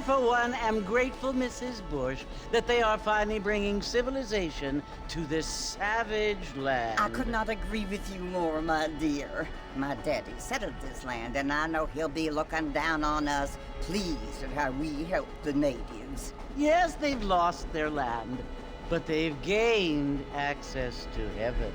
for one, am grateful, Mrs. Bush, that they are finally bringing civilization to this savage land. I could not agree with you more, my dear. My daddy settled this land, and I know he'll be looking down on us, pleased at how we help the natives. Yes, they've lost their land, but they've gained access to heaven.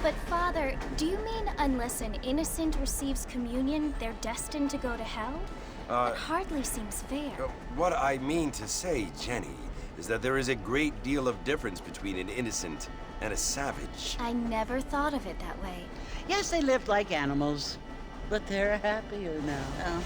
But Father, do you mean unless an innocent receives communion, they're destined to go to hell? That hardly seems fair. What I mean to say, Jenny, is that there is a great deal of difference between an innocent and a savage. I never thought of it that way. Yes, they lived like animals, but they're happier now.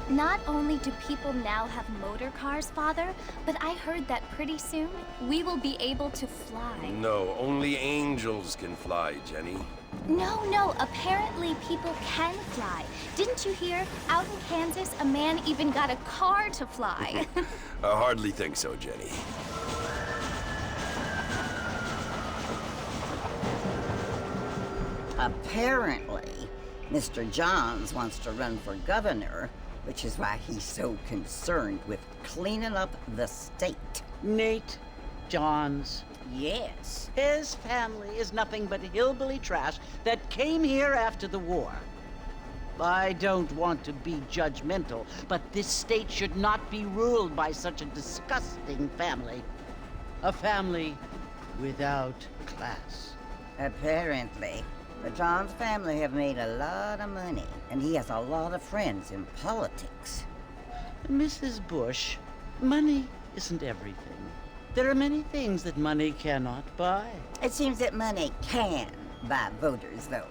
Not only do people now have motor cars, Father, but I heard that pretty soon we will be able to fly. No, only angels can fly, Jenny. No, apparently people can fly. Didn't you hear? Out in Kansas, a man even got a car to fly. I hardly think so, Jenny. Apparently, Mr. Johns wants to run for governor, which is why he's so concerned with cleaning up the state. Nate Johns. Yes. His family is nothing but hillbilly trash that came here after the war. I don't want to be judgmental, but this state should not be ruled by such a disgusting family. A family without class. Apparently. The Johns family have made a lot of money, and he has a lot of friends in politics. Mrs. Bush, money isn't everything. There are many things that money cannot buy. It seems that money can buy voters, though.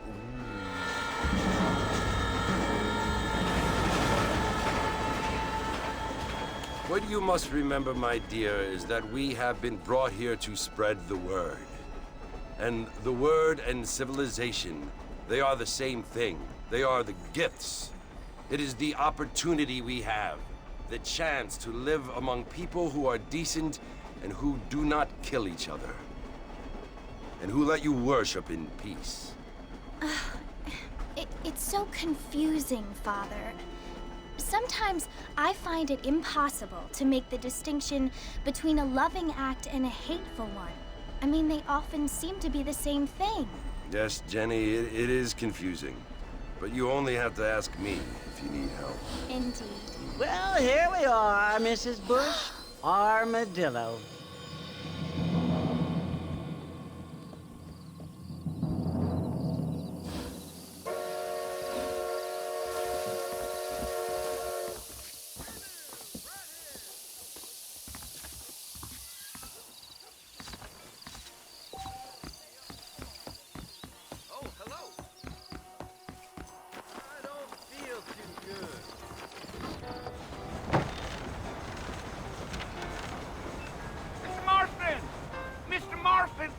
What you must remember, my dear, is that we have been brought here to spread the word. And the word and civilization, they are the same thing. They are the gifts. It is the opportunity we have, the chance to live among people who are decent and who do not kill each other, and who let you worship in peace. It's so confusing, Father. Sometimes I find it impossible to make the distinction between a loving act and a hateful one. I mean, they often seem to be the same thing. Yes, Jenny, it is confusing. But you only have to ask me if you need help. Indeed. Well, here we are, Mrs. Bush. Armadillo.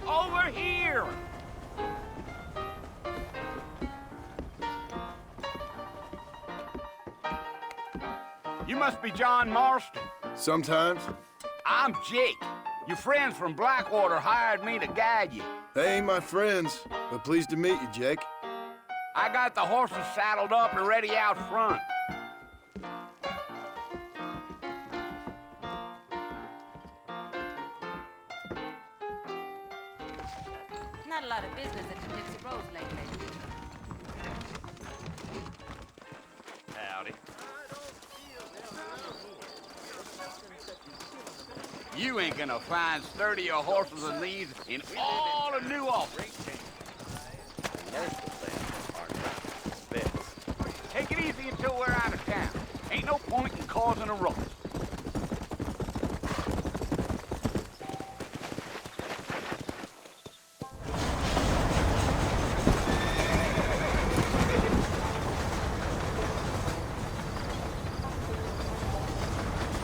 Over here! You must be John Marston. Sometimes. I'm Jake. Your friends from Blackwater hired me to guide you. They ain't my friends, but pleased to meet you, Jake. I got the horses saddled up and ready out front. Not a lot of business at the Dixie Rose lately. Howdy. You ain't gonna find sturdier horses than these in all of New Orleans. Take it easy until we're out of town. Ain't no point in causing a ruckus.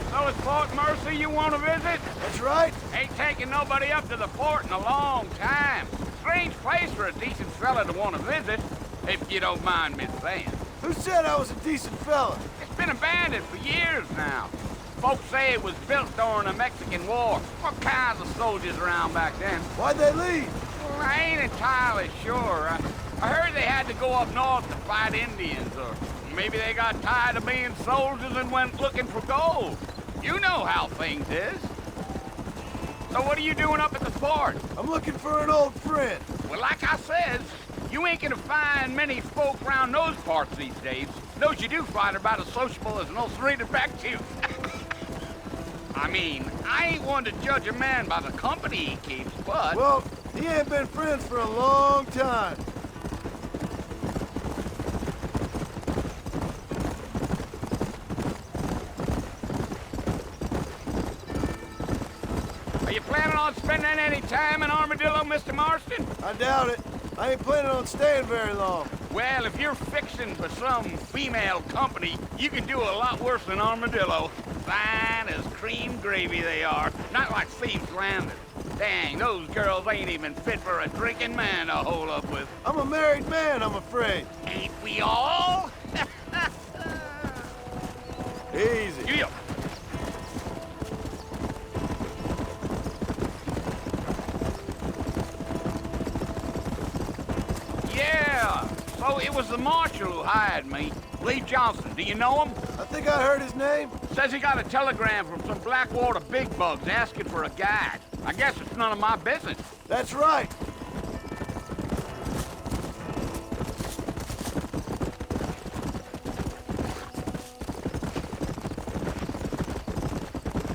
So it's Fort Mercy you want to visit? That's right. Ain't taking nobody up to the fort in a long time. Strange place for a decent fella to want to visit, if you don't mind me saying. Who said I was a decent fella? It's been abandoned for years now. Folks say it was built during the Mexican War. What kinds of soldiers around back then? Why'd they leave? Well, I ain't entirely sure. I heard they had to go up north to fight Indians, or maybe they got tired of being soldiers and went looking for gold. You know how things is. So what are you doing up at the fort? I'm looking for an old friend. Well, like I said, you ain't gonna find many folk around those parts these days. Those you do find are about as sociable as an old serrated back tooth. I mean, I ain't one to judge a man by the company he keeps, but... Well, he ain't been friends for a long time. Are you planning on spending any time in Armadillo, Mr. Marston? I doubt it. I ain't planning on staying very long. Well, if you're fixing for some female company, you can do a lot worse than Armadillo. Fine as cream gravy they are, not like Thieves Landing. Dang, those girls ain't even fit for a drinking man to hole up with. I'm a married man, I'm afraid. Ain't we all? Easy. Yeah. Yeah, so it was the marshal who hired me. Lee Johnson, do you know him? I think I heard his name. Says he got a telegram from some Blackwater big bugs asking for a guide. I guess it's none of my business. That's right.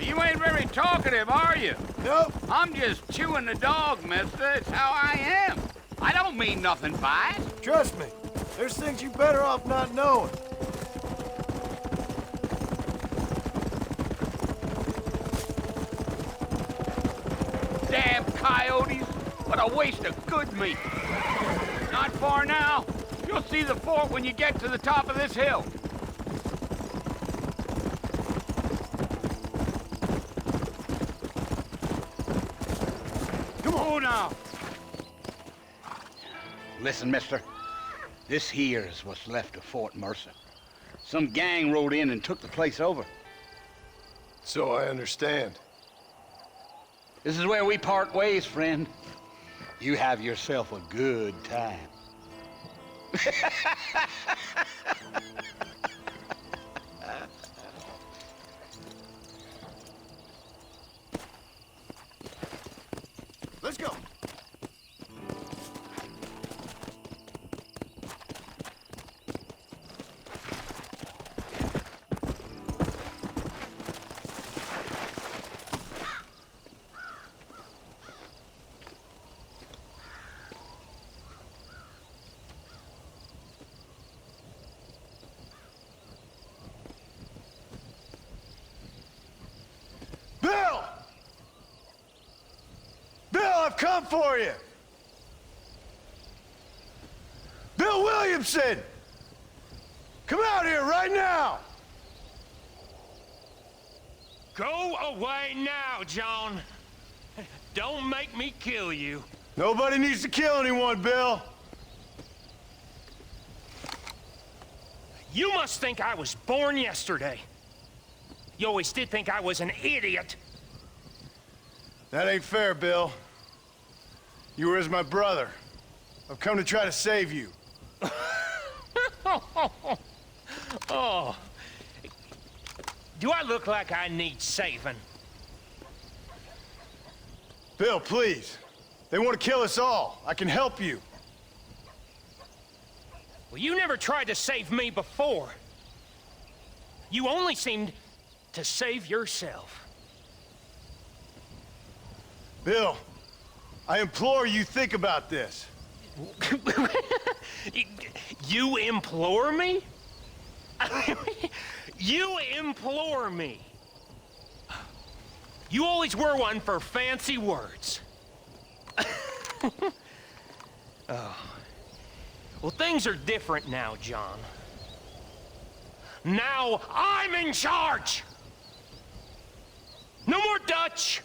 You ain't very talkative, are you? Nope. I'm just chewing the dog, mister. It's how I am. I don't mean nothing by it. Trust me. There's things you better off not knowing. Damn coyotes. What a waste of good meat. Not far now. You'll see the fort when you get to the top of this hill. Come on now. Listen, mister. This here is what's left of Fort Mercer. Some gang rode in and took the place over. So I understand. This is where we part ways, friend. You have yourself a good time. Let's go. Bill! Bill, I've come for you! Bill Williamson! Come out here right now! Go away now, John. Don't make me kill you. Nobody needs to kill anyone, Bill. You must think I was born yesterday. You always did think I was an idiot. That ain't fair, Bill. You were as my brother. I've come to try to save you. Oh. Do I look like I need saving? Bill, please. They want to kill us all. I can help you. Well, you never tried to save me before. You only seemed to save yourself. Bill, I implore you think about this. You implore me? You implore me? You always were one for fancy words. Oh. Well, things are different now, John. Now I'm in charge! No more Dutch!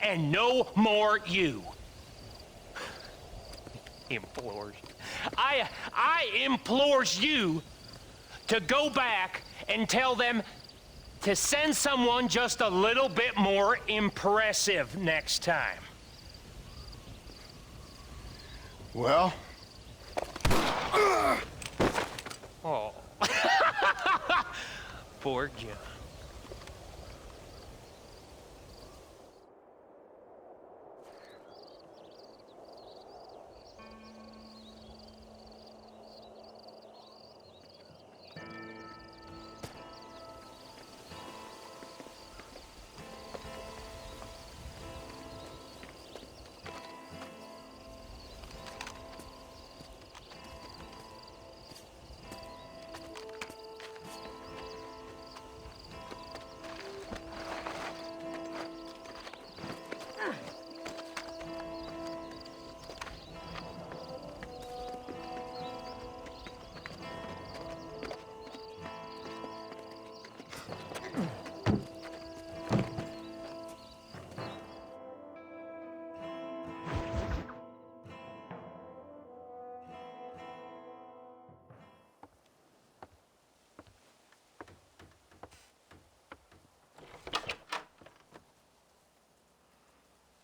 And no more you. Implores. I implores you to go back and tell them to send someone just a little bit more impressive next time. Well? Oh. Poor John.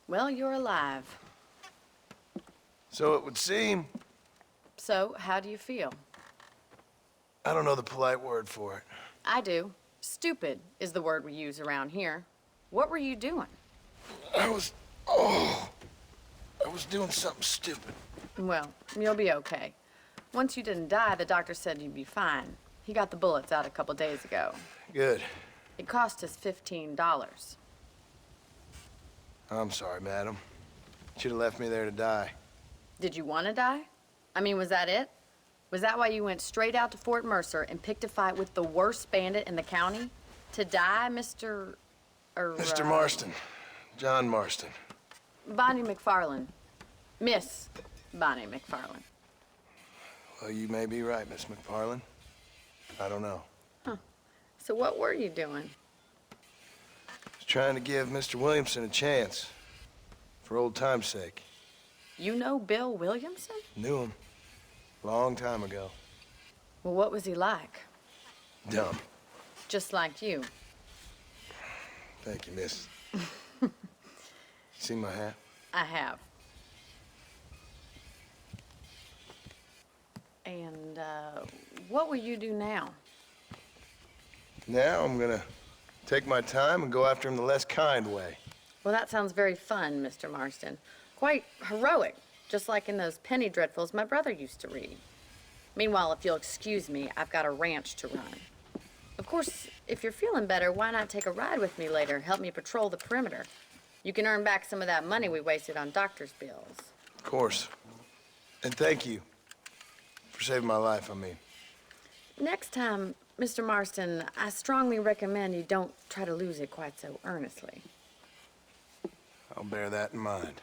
Well, you're alive. So it would seem. So, how do you feel? I don't know the polite word for it. I do. Stupid is the word we use around here. What were you doing? I was doing something stupid. Well, you'll be okay. Once you didn't die, the doctor said you'd be fine. He got the bullets out a couple days ago. Good. It cost us $15. I'm sorry, madam. Should have left me there to die. Did you want to die? I mean, was that it? Was that why you went straight out to Fort Mercer and picked a fight with the worst bandit in the county? To die, Mr. Mr. Marston. John Marston. Bonnie McFarland. Miss Bonnie McFarland. Well, you may be right, Miss McFarland. I don't know. So what were you doing? I was trying to give Mr. Williamson a chance. For old time's sake. You know Bill Williamson? Knew him. Long time ago. Well, what was he like? Dumb. Just like you. Thank you, miss. See my hat? I have. And, what will you do now? Now I'm gonna take my time and go after him the less kind way. Well, that sounds very fun, Mr. Marston. Quite heroic, just like in those penny dreadfuls my brother used to read. Meanwhile, if you'll excuse me, I've got a ranch to run. Of course, if you're feeling better, why not take a ride with me later? Help me patrol the perimeter. You can earn back some of that money we wasted on doctor's bills. Of course. And thank you for saving my life, I mean. Next time, Mr. Marston, I strongly recommend you don't try to lose it quite so earnestly. I'll bear that in mind.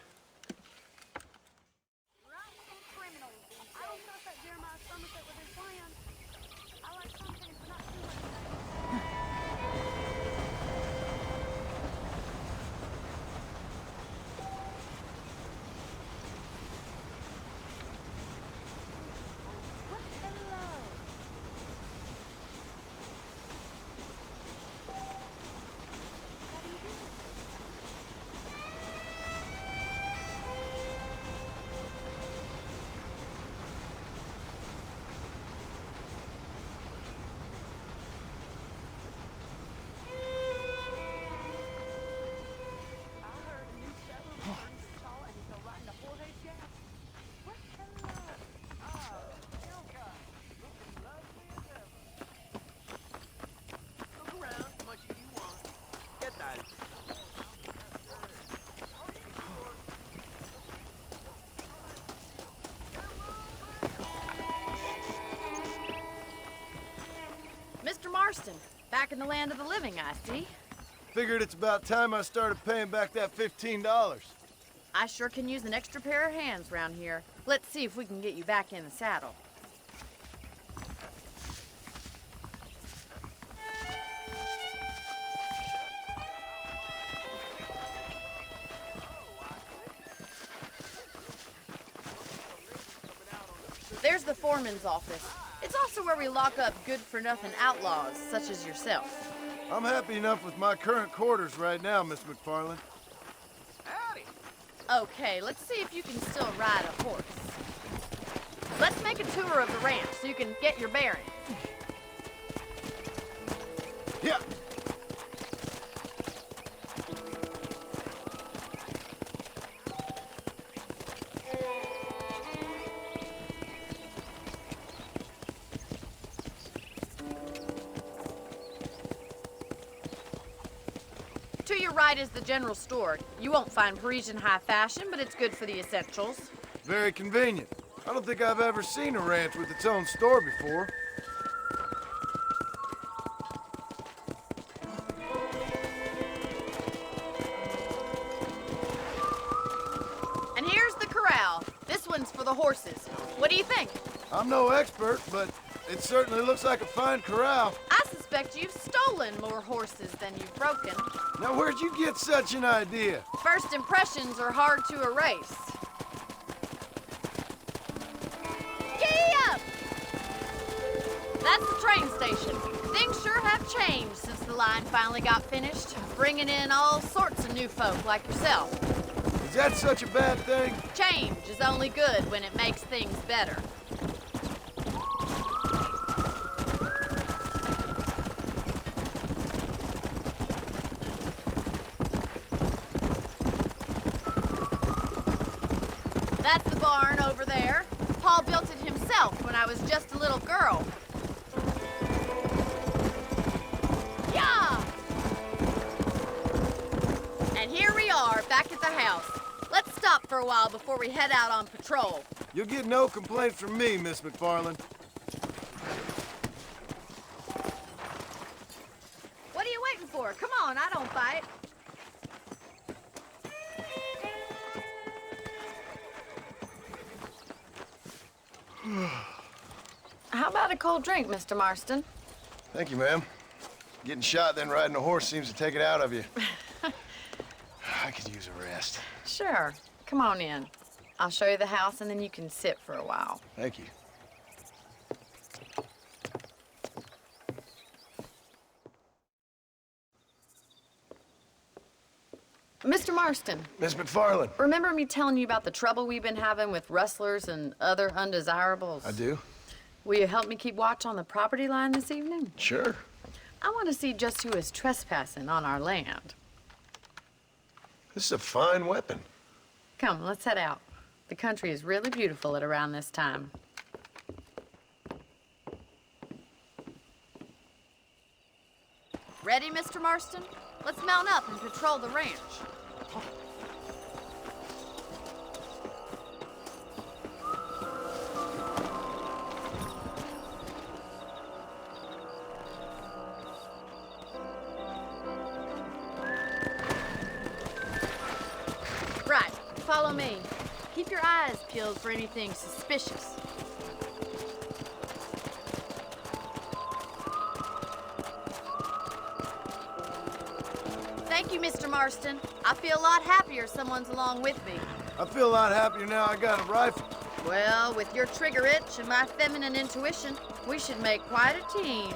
Mr. Marston, back in the land of the living, I see. Figured it's about time I started paying back that $15. I sure can use an extra pair of hands around here. Let's see if we can get you back in the saddle. There's the foreman's office. It's also where we lock up good-for-nothing outlaws, such as yourself. I'm happy enough with my current quarters right now, Miss McFarland. Howdy. Okay, let's see if you can still ride a horse. Let's make a tour of the ranch so you can get your bearings. Yeah. To your right is the general store. You won't find Parisian high fashion, but it's good for the essentials. Very convenient. I don't think I've ever seen a ranch with its own store before. And here's the corral. This one's for the horses. What do you think? I'm no expert, but it certainly looks like a fine corral. I suspect you've stolen more horses than you've broken. Now, where'd you get such an idea? First impressions are hard to erase. Giddy up! That's the train station. Things sure have changed since the line finally got finished, bringing in all sorts of new folk like yourself. Is that such a bad thing? Change is only good when it makes things better. That's the barn over there. Paul built it himself when I was just a little girl. Yeah! And here we are, back at the house. Let's stop for a while before we head out on patrol. You'll get no complaints from me, Miss McFarland. What are you waiting for? Come on, I don't fight. How about a cold drink, Mr. Marston? Thank you, ma'am. Getting shot, then riding a horse seems to take it out of you. I could use a rest. Sure. Come on in. I'll show you the house, and then you can sit for a while. Thank you. Mr. Marston, Miss McFarland. remember me telling you about the trouble we've been having with rustlers and other undesirables? I do? Will you help me keep watch on the property line this evening? Sure. I want to see just who is trespassing on our land. This is a fine weapon. Come, let's head out. The country is really beautiful at around this time. Ready, Mr. Marston? Let's mount up and patrol the ranch. Right, follow me. Keep your eyes peeled for anything suspicious. Thank you, Mr. Marston. I feel a lot happier someone's along with me. I feel a lot happier now I got a rifle. Well, with your trigger itch and my feminine intuition, we should make quite a team.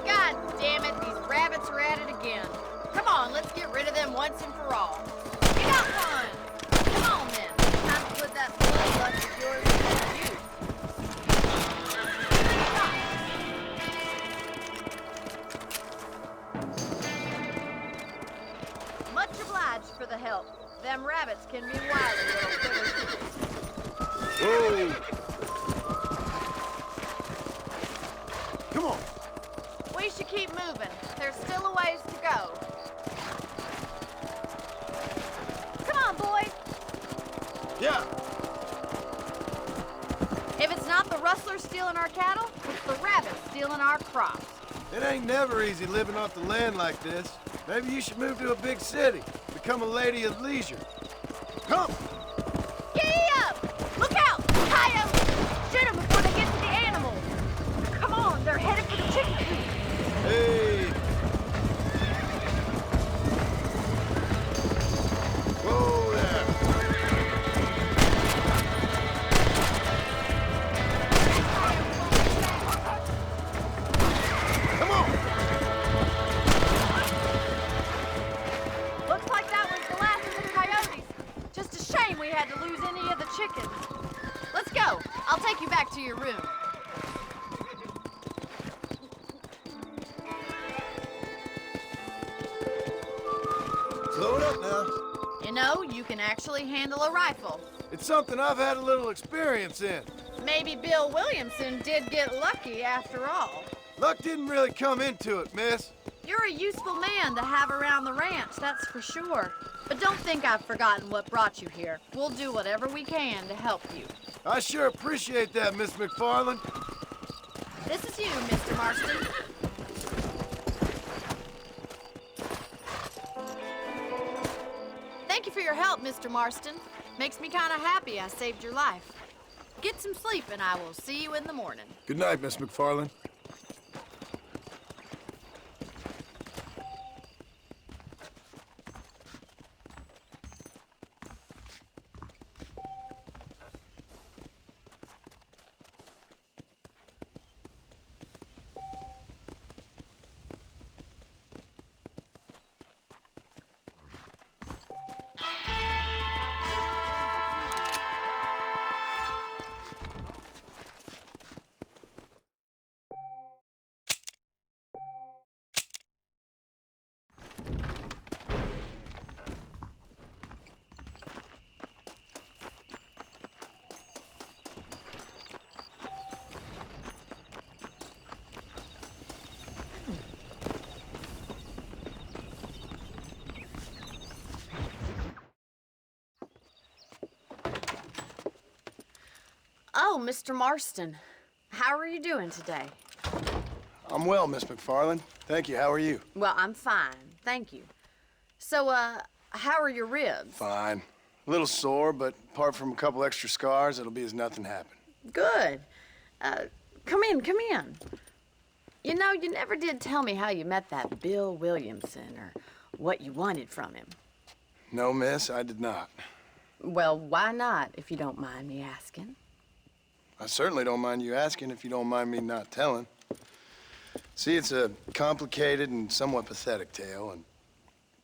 God damn it, these rabbits are at it again. Come on, let's get rid of them once and for all. You got one! Come on then. Time to put that bloodlust of yours to use. Much obliged for the help. Them rabbits can be wily little critters. Whoa! Come on. We should keep moving. There's still a ways to go. Come on, boys. Yeah. If it's not the rustlers stealing our cattle, it's the rabbits stealing our crops. It ain't never easy living off the land like this. Maybe you should move to a big city. Become a lady of leisure. Come! Giddy up! Look out! Coyotes! Shoot them before they get to the animals. Come on, they're headed for the chicken coop. Hey, what now? You know, you can actually handle a rifle. It's something I've had a little experience in. Maybe Bill Williamson did get lucky after all. Luck didn't really come into it, miss. You're a useful man to have around the ranch, that's for sure. But don't think I've forgotten what brought you here. We'll do whatever we can to help you. I sure appreciate that, Miss McFarland. This is you, Mr. Marston. Thank you for your help, Mr. Marston. Makes me kind of happy I saved your life. Get some sleep and I will see you in the morning. Good night, Miss McFarland. Oh, Mr. Marston. How are you doing today? I'm well, Miss McFarland. Thank you. How are you? Well, I'm fine. Thank you. So, how are your ribs? Fine. A little sore, but apart from a couple extra scars, it'll be as nothing happened. Good. Come in, come in. You know, you never did tell me how you met that Bill Williamson or what you wanted from him. No, miss, I did not. Well, why not, if you don't mind me asking? I certainly don't mind you asking if you don't mind me not telling. See, it's a complicated and somewhat pathetic tale, and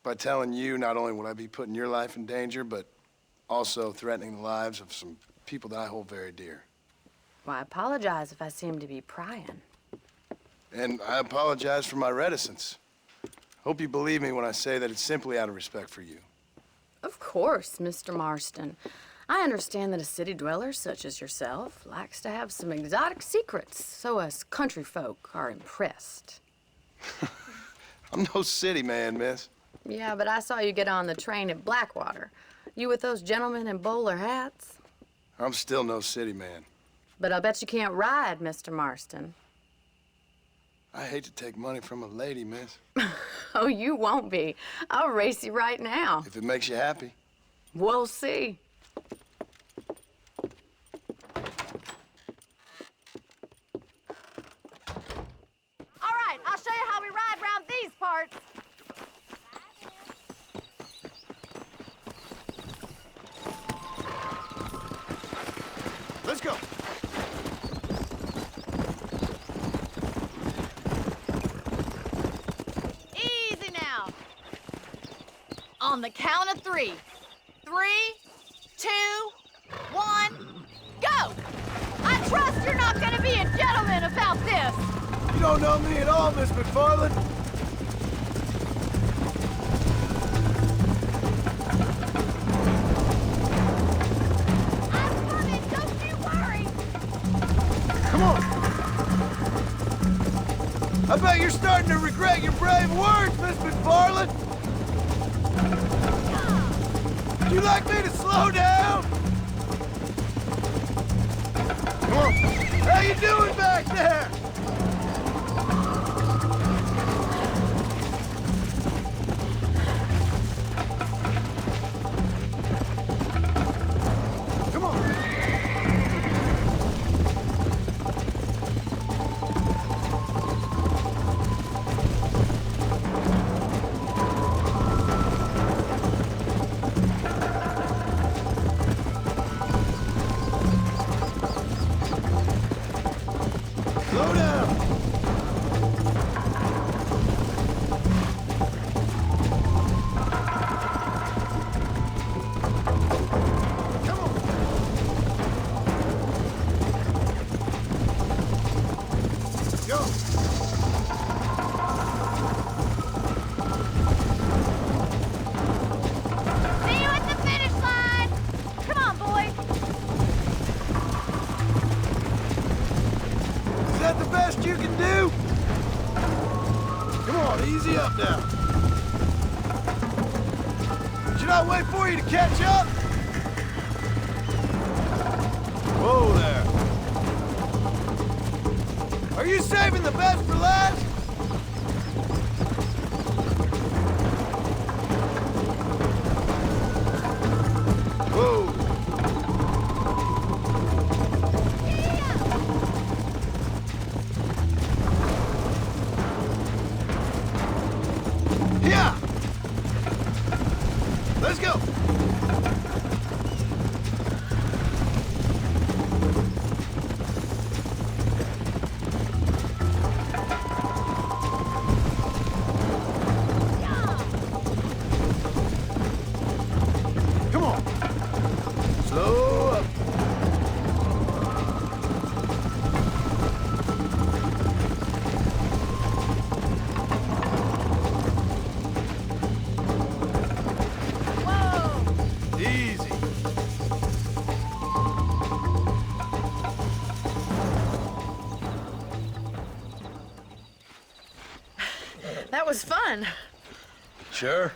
by telling you, not only would I be putting your life in danger, but also threatening the lives of some people that I hold very dear. Well, I apologize if I seem to be prying. And I apologize for my reticence. Hope you believe me when I say that it's simply out of respect for you. Of course, Mr. Marston. I understand that a city dweller such as yourself likes to have some exotic secrets, so us country folk are impressed. I'm no city man, miss. Yeah, but I saw you get on the train at Blackwater. You with those gentlemen in bowler hats? I'm still no city man. But I'll bet you can't ride, Mr. Marston. I hate to take money from a lady, miss. Oh, you won't be. I'll race you right now. If it makes you happy. We'll see. All right, I'll show you how we ride around these parts. Let's go. Easy now. On the count of 3. 3, 2, 1, go! I trust you're not gonna be a gentleman about this. You don't know me at all, Miss McFarland. I'm coming, don't you worry. Come on. I bet you're starting to regret your brave words, Miss McFarland. Would you like me to slow down? Come on. How you doing back there? Come on. that the best you can do? Come on, easy up now. Should I wait for you to catch up? Whoa there. Are you saving the best for last? Whoa. Yeah. Let's go. Come on. Slow up. Easy. That was fun. Sure.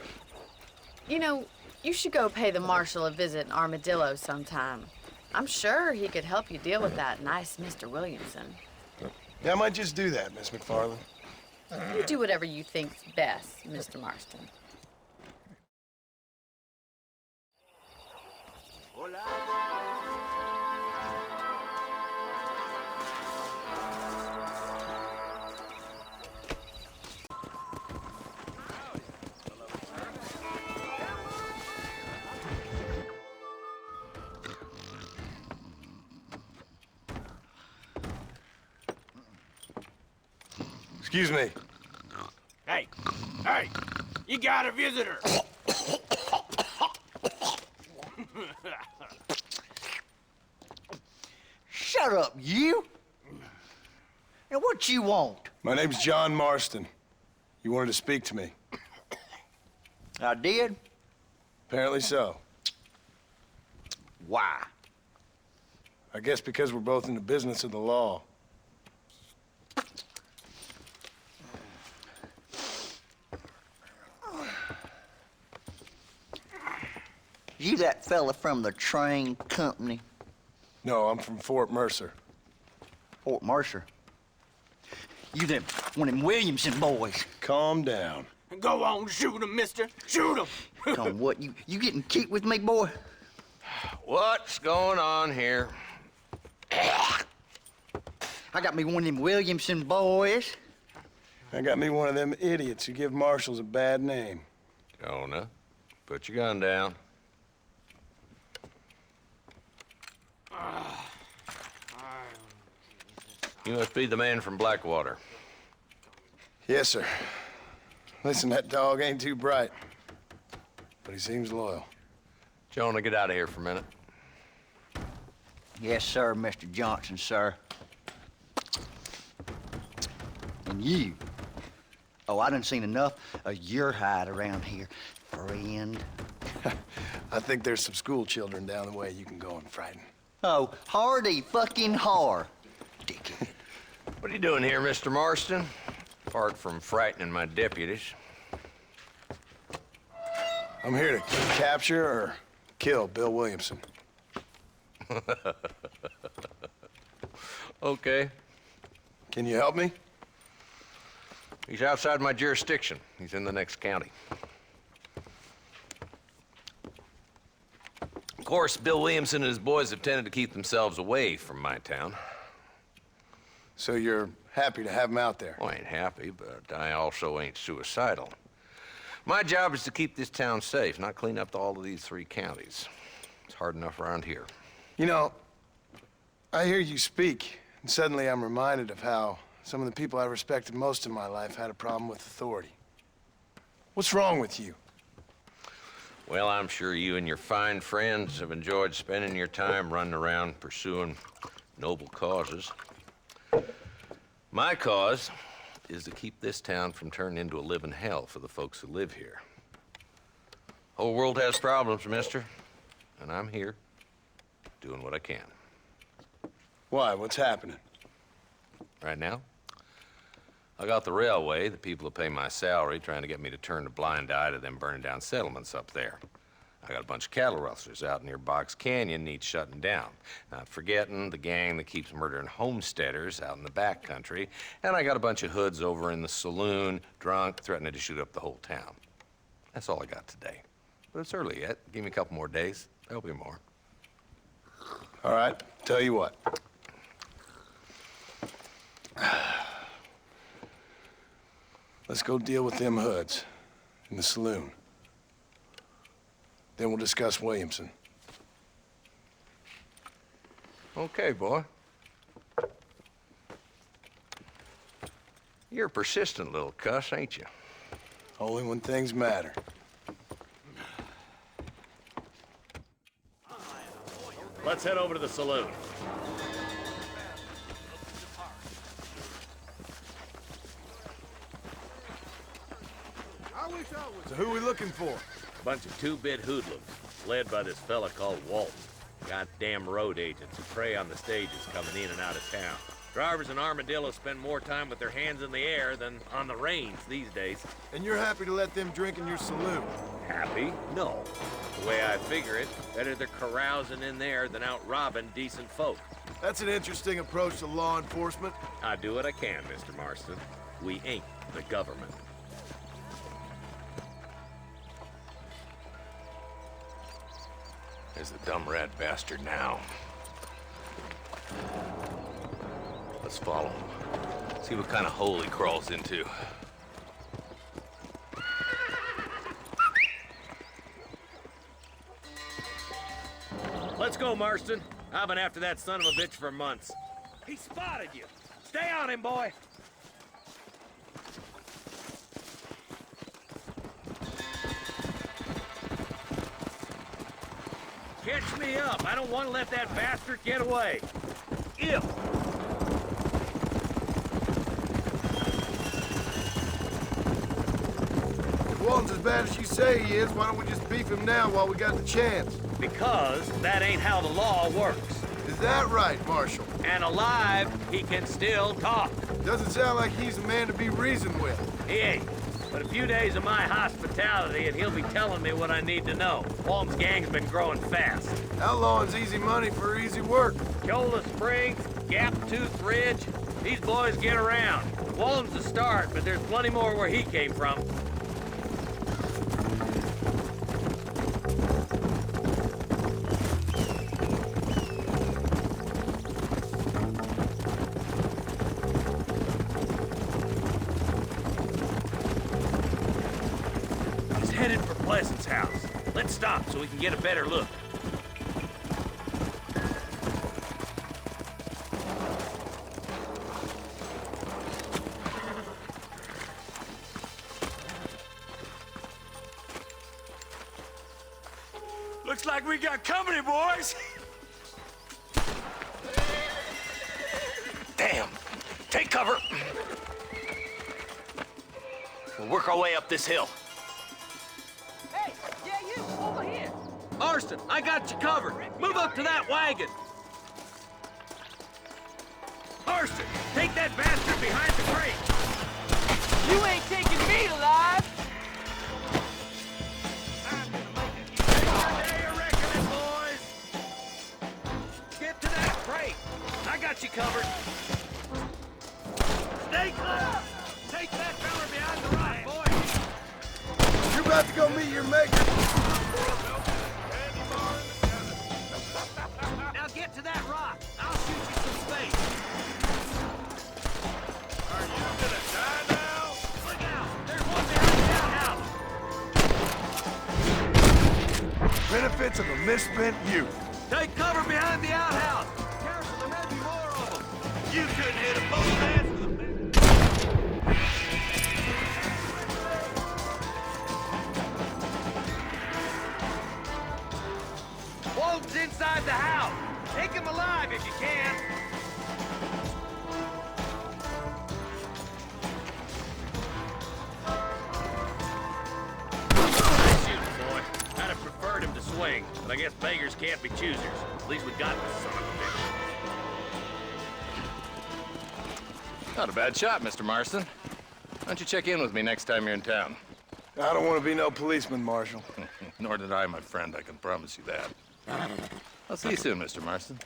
You know, you should go pay the marshal a visit in Armadillo sometime. I'm sure he could help you deal with that nice Mr. Williamson. Yeah, I might just do that, Miss McFarland. You do whatever you think's best, Mr. Marston. Excuse me. Hey, hey, you got a visitor. Shut up, you! Now, what you want? My name's John Marston. You wanted to speak to me. I did? Apparently so. Why? I guess because we're both in the business of the law. You that fella from the train company? No, I'm from Fort Mercer. Fort Mercer? You them, one of them Williamson boys. Calm down. Go on, shoot him, mister. Shoot him. Come on, what, you getting cute with me, boy? What's going on here? I got me one of them Williamson boys. I got me one of them idiots who give marshals a bad name. Jonah, put your gun down. You must be the man from Blackwater. Yes, sir. Listen, that dog ain't too bright, but he seems loyal. Jonah, get out of here for a minute. Yes, sir, Mr. Johnson, sir. And you. Oh, I done seen enough of your hide around here, friend. I think there's some school children down the way you can go and frighten. Oh, hardy fucking har. Dickhead. What are you doing here, Mr. Marston? Apart from frightening my deputies. I'm here to capture or kill Bill Williamson. Okay. Can you help me? He's outside my jurisdiction. He's in the next county. Of course, Bill Williamson and his boys have tended to keep themselves away from my town. So you're happy to have him out there? Well, I ain't happy, but I also ain't suicidal. My job is to keep this town safe, not clean up all of these 3 counties. It's hard enough around here. You know, I hear you speak, and suddenly I'm reminded of how some of the people I respected most in my life had a problem with authority. What's wrong with you? Well, I'm sure you and your fine friends have enjoyed spending your time running around pursuing noble causes. My cause is to keep this town from turning into a living hell for the folks who live here. Whole world has problems, mister, and I'm here doing what I can. Why? What's happening? Right now, I got the railway, the people who pay my salary, trying to get me to turn a blind eye to them burning down settlements up there. I got a bunch of cattle rustlers out near Box Canyon needs shutting down. Not forgetting the gang that keeps murdering homesteaders out in the back country. And I got a bunch of hoods over in the saloon, drunk, threatening to shoot up the whole town. That's all I got today. But it's early yet. Give me a couple more days. There'll be more. All right, tell you what. Let's go deal with them hoods in the saloon. Then we'll discuss Williamson. Okay, boy. You're a persistent little cuss, ain't you? Only when things matter. Let's head over to the saloon. So who are we looking for? Bunch of two-bit hoodlums, led by this fella called Walton. Goddamn road agents who prey on the stages coming in and out of town. Drivers in Armadillo spend more time with their hands in the air than on the reins these days. And you're happy to let them drink in your saloon? Happy? No. The way I figure it, better they're carousing in there than out robbing decent folk. That's an interesting approach to law enforcement. I do what I can, Mr. Marston. We ain't the government. There's the dumb rat bastard now. Let's follow him. See what kind of hole he crawls into. Let's go, Marston. I've been after that son of a bitch for months. He spotted you. Stay on him, boy. Catch me up. I don't want to let that bastard get away. Ew. If Walton's as bad as you say he is, why don't we just beef him now while we got the chance? Because that ain't how the law works. Is that right, Marshal? And alive, he can still talk. Doesn't sound like he's a man to be reasoned with. He ain't. But a few days of my hospitality and he'll be telling me what I need to know. Walton's gang's been growing fast. Outlawing's easy money for easy work. Cholla Springs, Gap Tooth Ridge, these boys get around. Walton's the start, but there's plenty more where he came from. Headed for Pleasant's house. Let's stop so we can get a better look. Looks like we got company, boys. Damn! Take cover! We'll work our way up this hill. Marston, I got you covered. Move up to that wagon. Marston, take that bastard behind the crate. You ain't taking me alive. Day of reckoning, boys. Get to that crate. I got you covered. Stay close. Take that fella behind the rock, boy. You're about to go meet your maker. Now get to that rock. I'll shoot you some space. Are you gonna die now? Look out! There's one behind the outhouse. Benefits of a misspent youth. Take cover behind the outhouse. Careful, there may be more of them. You couldn't hit a both hands with a Walton's inside the house. Take him alive if you can. Nice shooting, boy. I'd have preferred him to swing, but I guess beggars can't be choosers. At least we got this son of a bitch. Not a bad shot, Mr. Marston. Why don't you check in with me next time you're in town? I don't want to be no policeman, Marshal. Nor did I, my friend. I can promise you that. I'll see you soon, Mr. Marston.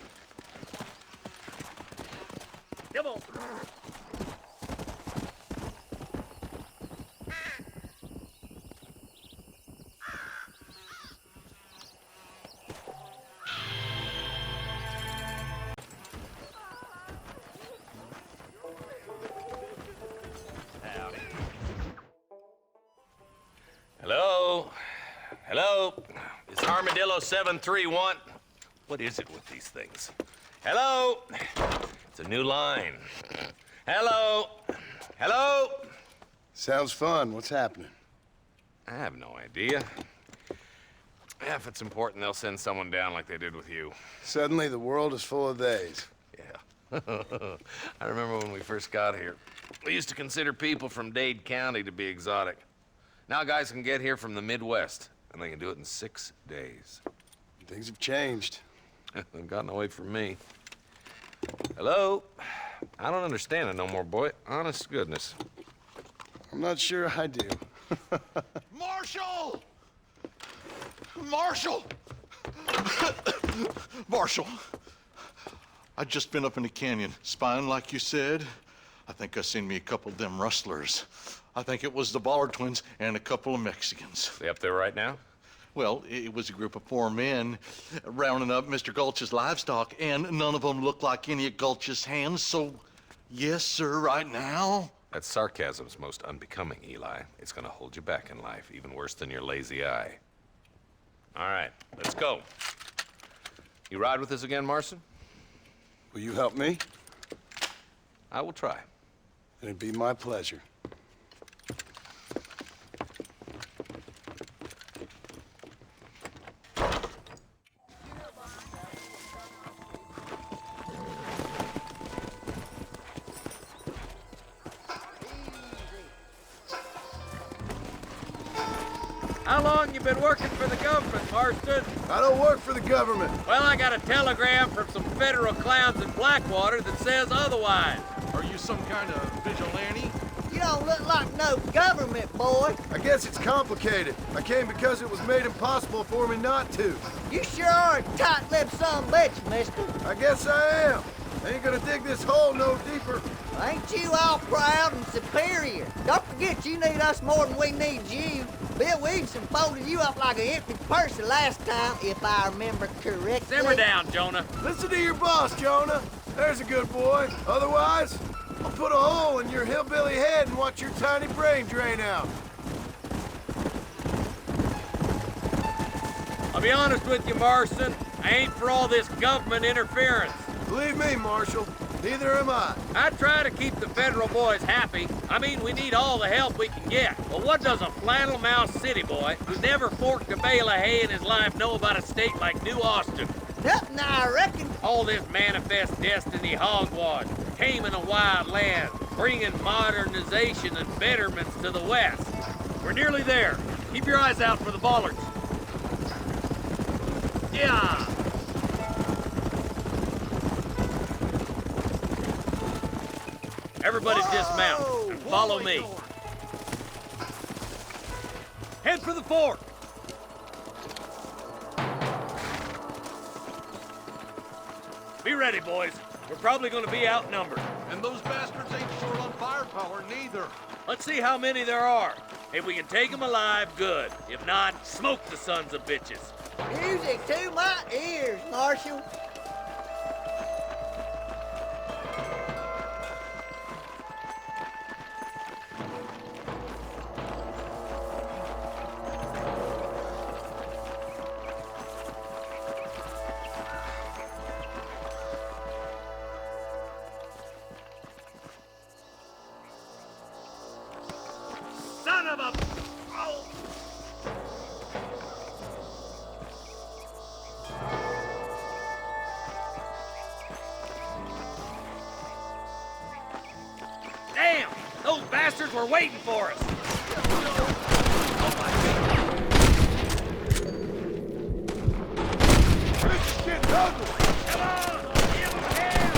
Come on. Hello? Hello? It's Armadillo 731. What is it with these things? Hello? It's a new line. Hello? Hello? Sounds fun. What's happening? I have no idea. Yeah, if it's important, they'll send someone down like they did with you. Suddenly, the world is full of theys. Yeah. I remember when we first got here. We used to consider people from Dade County to be exotic. Now guys can get here from the Midwest, and they can do it in 6 days. Things have changed. They've gotten away from me. Hello? I don't understand it no more, boy. Honest to goodness. I'm not sure I do. Marshal! Marshal! Marshal! I'd just been up in the canyon, spying like you said. I think I seen me a couple of them rustlers. I think it was the Ballard twins and a couple of Mexicans. They up there right now? Well, it was a group of 4 men rounding up Mr. Gulch's livestock, and none of them looked like any of Gulch's hands, so yes, sir, right now. That sarcasm's most unbecoming, Eli. It's gonna hold you back in life, even worse than your lazy eye. All right, let's go. You ride with us again, Marston? Will you help me? I will try. It'd be my pleasure. How long you been working for the government, Marston? I don't work for the government. Well, I got a telegram from some federal clowns in Blackwater that says otherwise. Are you some kind of vigilante? You don't look like no government, boy. I guess it's complicated. I came because it was made impossible for me not to. You sure are a tight-lipped son of a bitch, mister. I guess I am. I ain't gonna dig this hole no deeper. Ain't you all proud and superior? Don't forget you need us more than we need you. Bill Williamson folded you up like an empty purse the last time, if I remember correctly. Simmer down, Jonah. Listen to your boss, Jonah. There's a good boy. Otherwise, I'll put a hole in your hillbilly head and watch your tiny brain drain out. I'll be honest with you, Marston. I ain't for all this government interference. Believe me, Marshal, neither am I. I try to keep the federal boys happy. I mean, we need all the help we can get. But what does a flannel-mouthed city boy who never forked a bale of hay in his life know about a state like New Austin? Nothing, I reckon. All this manifest destiny hogwash, taming a wild land, bringing modernization and betterments to the West. We're nearly there. Keep your eyes out for the Ballards. Yeah! Everybody dismount and follow me. Head for the fort. Be ready, boys. We're probably going to be outnumbered. And those bastards ain't short on firepower, neither. Let's see how many there are. If we can take them alive, good. If not, smoke the sons of bitches. Music to my ears, Marshal. Son of a... Oh. Damn! Those bastards were waiting for us! Oh my God! This is getting ugly. Come on! Give them a hand!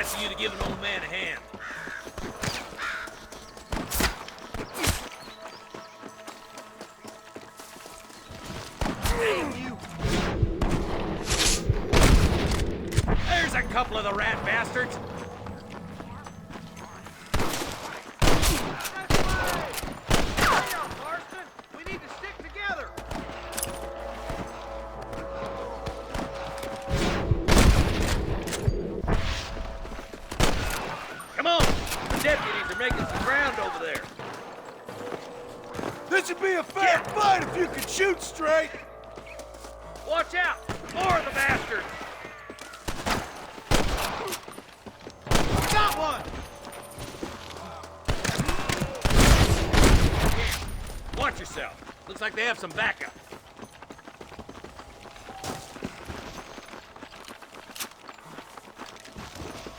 for you to give an old man a hand. Damn you! There's a couple of the rat bastards! This would be a fair fight if you could shoot straight! Watch out! More of the bastards! Got one! Watch yourself. Looks like they have some backup.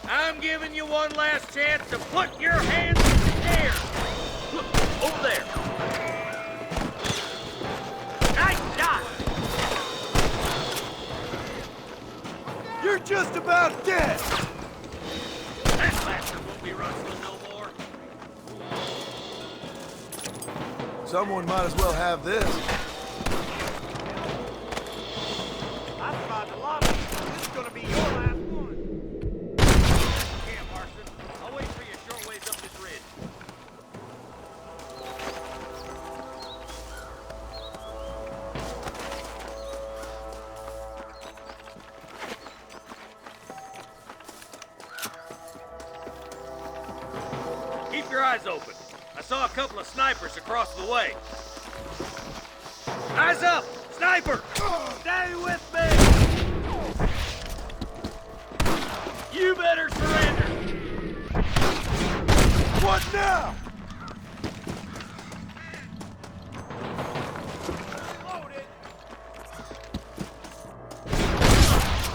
I'm giving you one last chance to put your hands in the air. Look, over there. Nice shot! You're just about dead! That bastard won't be rustling no more. Someone might as well have this. I tried to lobby. This is gonna be your last one. Yeah, Marston. I'll wait for you a short ways up this ridge. Keep your eyes open. I saw a couple of snipers across the way. Eyes up! Sniper! Stay with me! You better surrender! What now?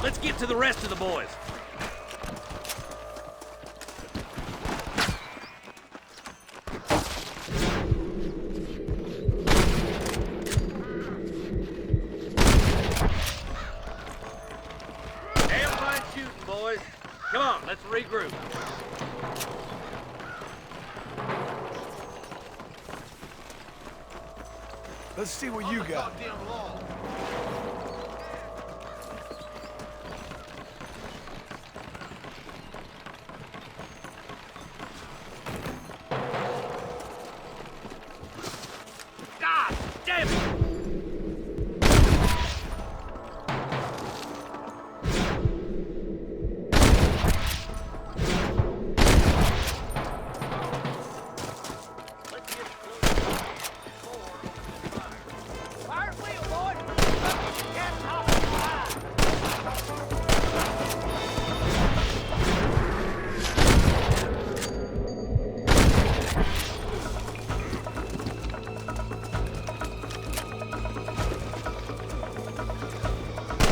Let's get to the rest of the boys. Damn fine shooting, boys. Come on, let's regroup. Let's see what you got. God damn it!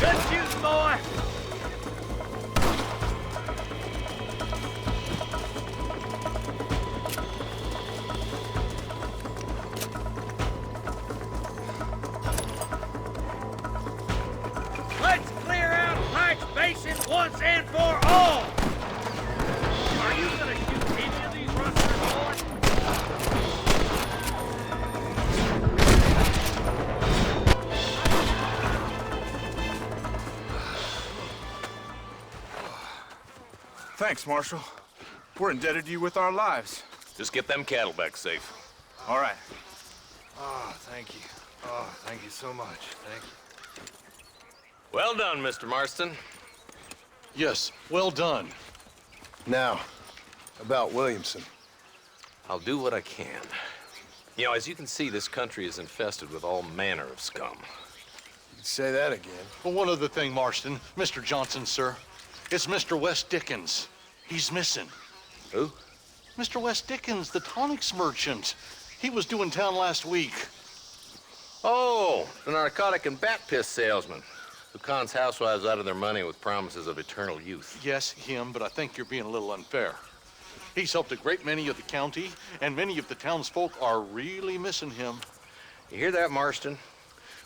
Good shooting, boy! Let's clear out Pike's Basin once and for all! Are you gonna shoot any of these rustlers, boy? Thanks, Marshal. We're indebted to you with our lives. Just get them cattle back safe. All right. Oh, thank you. Oh, thank you so much. Thank you. Well done, Mr. Marston. Yes, well done. Now, about Williamson. I'll do what I can. You know, as you can see, this country is infested with all manner of scum. You'd say that again. Well, one other thing, Marston. Mr. Johnson, sir. It's Mr. West Dickens. He's missing. Who? Mr. West Dickens, the tonics merchant. He was due in town last week. Oh, the narcotic and bat piss salesman who cons housewives out of their money with promises of eternal youth. Yes, him, but I think you're being a little unfair. He's helped a great many of the county, and many of the townsfolk are really missing him. You hear that, Marston?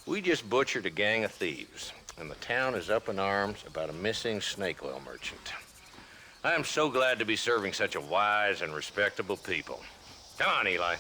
We just butchered a gang of thieves, and the town is up in arms about a missing snake oil merchant. I am so glad to be serving such a wise and respectable people. Come on, Eli.